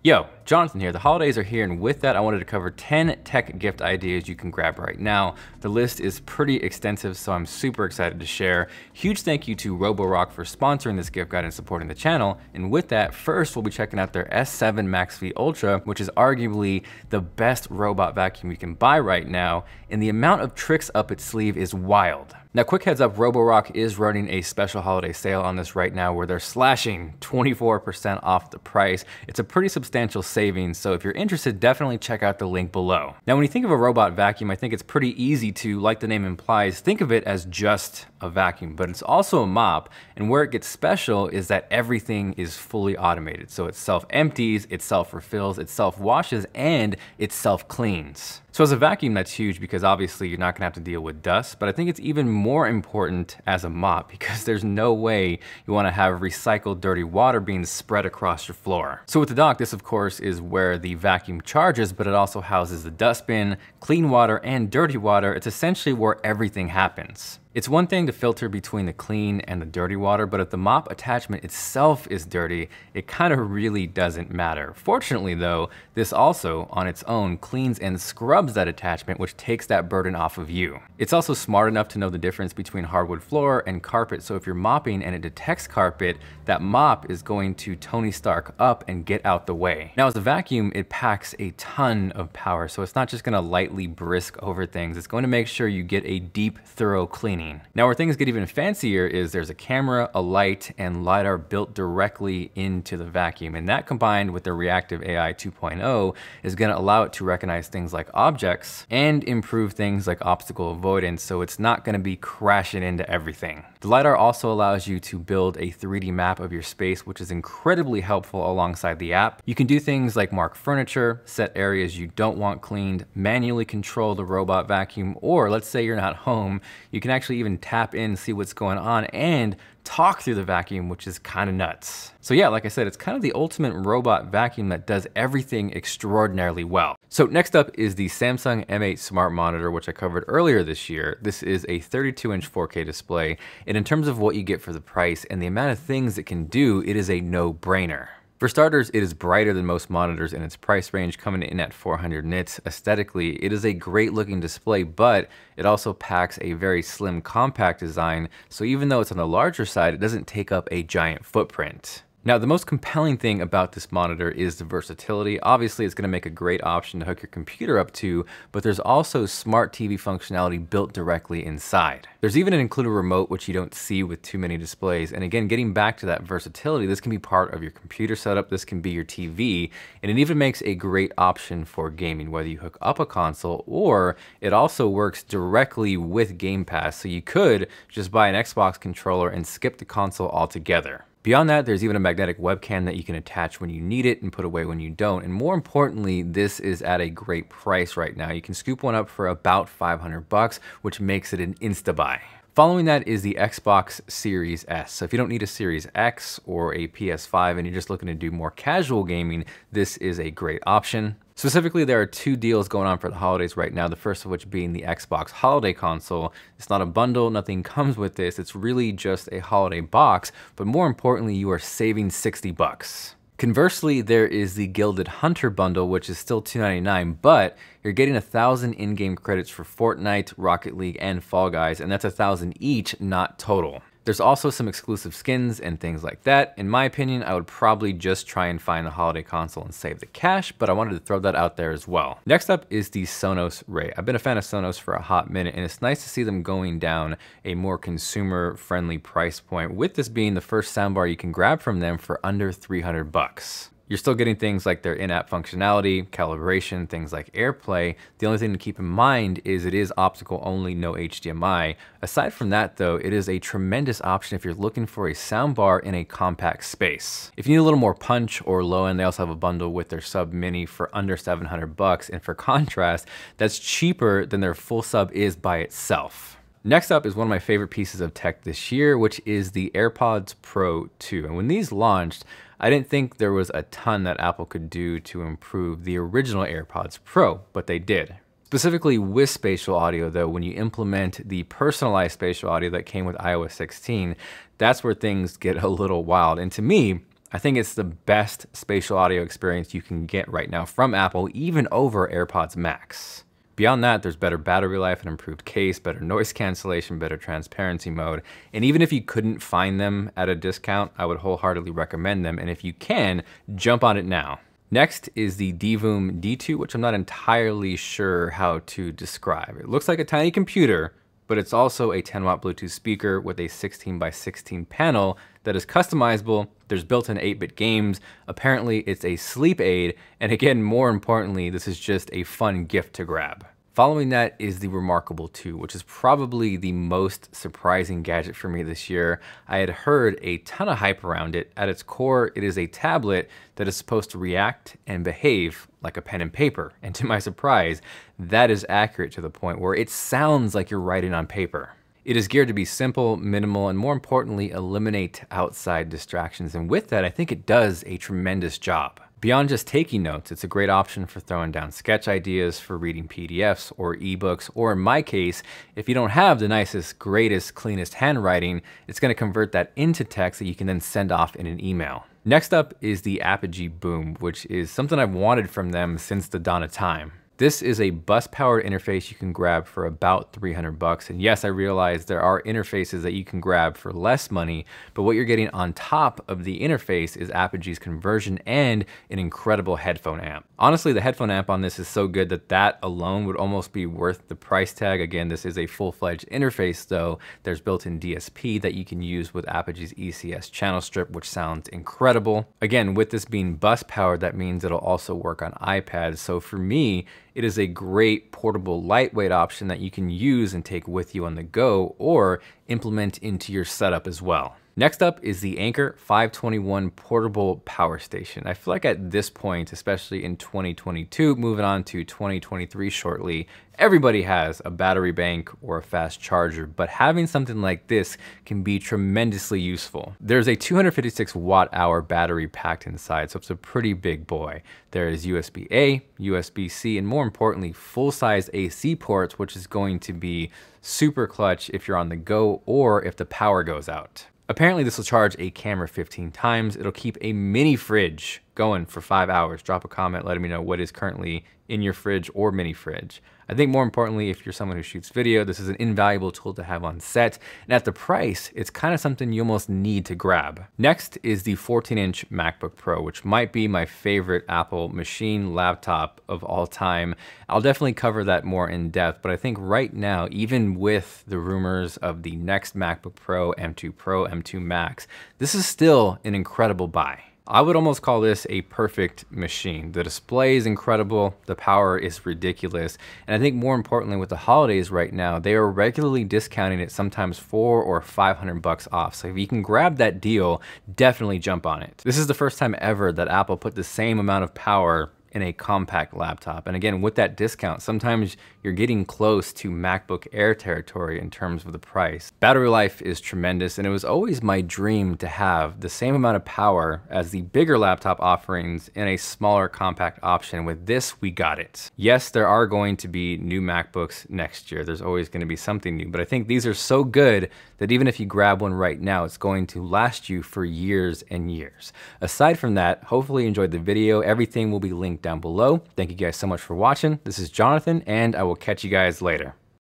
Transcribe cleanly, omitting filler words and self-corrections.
Yo, Jonathan here. The holidays are here, and with that, I wanted to cover 10 tech gift ideas you can grab right now. The list is pretty extensive, so I'm super excited to share. Huge thank you to Roborock for sponsoring this gift guide and supporting the channel. And with that, first we'll be checking out their S7 Max V Ultra, which is arguably the best robot vacuum you can buy right now, and the amount of tricks up its sleeve is wild. Now, quick heads up, Roborock is running a special holiday sale on this right now where they're slashing 24% off the price. It's a pretty substantial savings, so if you're interested, definitely check out the link below. Now, when you think of a robot vacuum, I think it's pretty easy to, like the name implies, think of it as just a vacuum, but it's also a mop, and where it gets special is that everything is fully automated. So it self-empties, it self-refills, it self-washes, and it self-cleans. So as a vacuum, that's huge because obviously you're not gonna have to deal with dust, but I think it's even more important as a mop because there's no way you wanna have recycled dirty water being spread across your floor. So with the dock, this of course is where the vacuum charges, but it also houses the dustbin, clean water, and dirty water. It's essentially where everything happens. It's one thing to filter between the clean and the dirty water, but if the mop attachment itself is dirty, it kind of really doesn't matter. Fortunately though, this also on its own cleans and scrubs that attachment, which takes that burden off of you. It's also smart enough to know the difference between hardwood floor and carpet, so if you're mopping and it detects carpet, that mop is going to Tony Stark up and get out the way. Now as a vacuum, it packs a ton of power, so it's not just gonna lightly brisk over things, it's going to make sure you get a deep, thorough cleaning. Now where things get even fancier is there's a camera, a light, and LiDAR built directly into the vacuum, and that combined with the Reactive AI 2.0 is going to allow it to recognize things like objects and improve things like obstacle avoidance, so it's not going to be crashing into everything. The LiDAR also allows you to build a 3D map of your space, which is incredibly helpful alongside the app. You can do things like mark furniture, set areas you don't want cleaned, manually control the robot vacuum, or let's say you're not home, you can actually even tap in, see what's going on, and talk through the vacuum, which is kind of nuts. So yeah, like I said, it's kind of the ultimate robot vacuum that does everything extraordinarily well. So next up is the Samsung M8 Smart Monitor, which I covered earlier this year. This is a 32-inch 4K display, and in terms of what you get for the price and the amount of things it can do, it is a no-brainer. For starters, it is brighter than most monitors in its price range, coming in at 400 nits. Aesthetically, it is a great looking display, but it also packs a very slim, compact design, so even though it's on the larger side, it doesn't take up a giant footprint. Now, the most compelling thing about this monitor is the versatility. Obviously, it's going to make a great option to hook your computer up to, but there's also smart TV functionality built directly inside. There's even an included remote, which you don't see with too many displays. And again, getting back to that versatility, this can be part of your computer setup, this can be your TV, and it even makes a great option for gaming, whether you hook up a console or it also works directly with Game Pass. So you could just buy an Xbox controller and skip the console altogether. Beyond that, there's even a magnetic webcam that you can attach when you need it and put away when you don't. And more importantly, this is at a great price right now. You can scoop one up for about 500 bucks, which makes it an insta-buy. Following that is the Xbox Series S. So if you don't need a Series X or a PS5 and you're just looking to do more casual gaming, this is a great option. Specifically, there are two deals going on for the holidays right now, the first of which being the Xbox Holiday Console. It's not a bundle, nothing comes with this, it's really just a holiday box, but more importantly, you are saving 60 bucks. Conversely, there is the Gilded Hunter bundle, which is still $299, but you're getting 1,000 in-game credits for Fortnite, Rocket League, and Fall Guys, and that's 1,000 each, not total. There's also some exclusive skins and things like that. In my opinion, I would probably just try and find the holiday console and save the cash, but I wanted to throw that out there as well. Next up is the Sonos Ray. I've been a fan of Sonos for a hot minute, and it's nice to see them going down a more consumer-friendly price point, with this being the first soundbar you can grab from them for under 300 bucks. You're still getting things like their in-app functionality, calibration, things like AirPlay. The only thing to keep in mind is it is optical only, no HDMI. Aside from that though, it is a tremendous option if you're looking for a soundbar in a compact space. If you need a little more punch or low end, they also have a bundle with their Sub Mini for under 700 bucks. And for contrast, that's cheaper than their full sub is by itself. Next up is one of my favorite pieces of tech this year, which is the AirPods Pro 2. And when these launched, I didn't think there was a ton that Apple could do to improve the original AirPods Pro, but they did. Specifically with spatial audio though, when you implement the personalized spatial audio that came with iOS 16, that's where things get a little wild. And to me, I think it's the best spatial audio experience you can get right now from Apple, even over AirPods Max. Beyond that, there's better battery life, an improved case, better noise cancellation, better transparency mode. And even if you couldn't find them at a discount, I would wholeheartedly recommend them. And if you can, jump on it now. Next is the Divoom D2, which I'm not entirely sure how to describe. It looks like a tiny computer, but it's also a 10-watt Bluetooth speaker with a 16x16 panel that is customizable. There's built-in 8-bit games. Apparently it's a sleep aid. And again, more importantly, this is just a fun gift to grab. Following that is the Remarkable 2, which is probably the most surprising gadget for me this year. I had heard a ton of hype around it. At its core, it is a tablet that is supposed to react and behave like a pen and paper. And to my surprise, that is accurate to the point where it sounds like you're writing on paper. It is geared to be simple, minimal, and more importantly, eliminate outside distractions. And with that, I think it does a tremendous job. Beyond just taking notes, it's a great option for throwing down sketch ideas, for reading PDFs or ebooks, or in my case, if you don't have the nicest, greatest, cleanest handwriting, it's going to convert that into text that you can then send off in an email. Next up is the Apogee Boom, which is something I've wanted from them since the dawn of time. This is a bus-powered interface you can grab for about 300 bucks. And yes, I realize there are interfaces that you can grab for less money, but what you're getting on top of the interface is Apogee's conversion and an incredible headphone amp. Honestly, the headphone amp on this is so good that that alone would almost be worth the price tag. Again, this is a full-fledged interface though. There's built-in DSP that you can use with Apogee's ECS channel strip, which sounds incredible. Again, with this being bus-powered, that means it'll also work on iPads. So for me, it is a great portable lightweight option that you can use and take with you on the go or implement into your setup as well. Next up is the Anker 521 portable power station. I feel like at this point, especially in 2022, moving on to 2023 shortly, everybody has a battery bank or a fast charger, but having something like this can be tremendously useful. There's a 256 watt-hour battery packed inside, so it's a pretty big boy. There is USB-A, USB-C, and more importantly, full-size AC ports, which is going to be super clutch if you're on the go or if the power goes out. Apparently this will charge a camera 15 times. It'll keep a mini fridge going for 5 hours. Drop a comment letting me know what is currently in your fridge or mini fridge. I think more importantly, if you're someone who shoots video, this is an invaluable tool to have on set. And at the price, it's kind of something you almost need to grab. Next is the 14-inch MacBook Pro, which might be my favorite Apple machine laptop of all time. I'll definitely cover that more in depth, but I think right now, even with the rumors of the next MacBook Pro, M2 Max, this is still an incredible buy. I would almost call this a perfect machine. The display is incredible, the power is ridiculous, and I think more importantly with the holidays right now, they are regularly discounting it sometimes 400 or 500 bucks off. So if you can grab that deal, definitely jump on it. This is the first time ever that Apple put the same amount of power in a compact laptop. And again, with that discount, sometimes you're getting close to MacBook Air territory in terms of the price. Battery life is tremendous, and it was always my dream to have the same amount of power as the bigger laptop offerings in a smaller compact option. With this, we got it. Yes, there are going to be new MacBooks next year. There's always going to be something new, but I think these are so good that even if you grab one right now, it's going to last you for years and years. Aside from that, hopefully you enjoyed the video. Everything will be linked down below. Thank you guys so much for watching. This is Jonathan, and I will catch you guys later.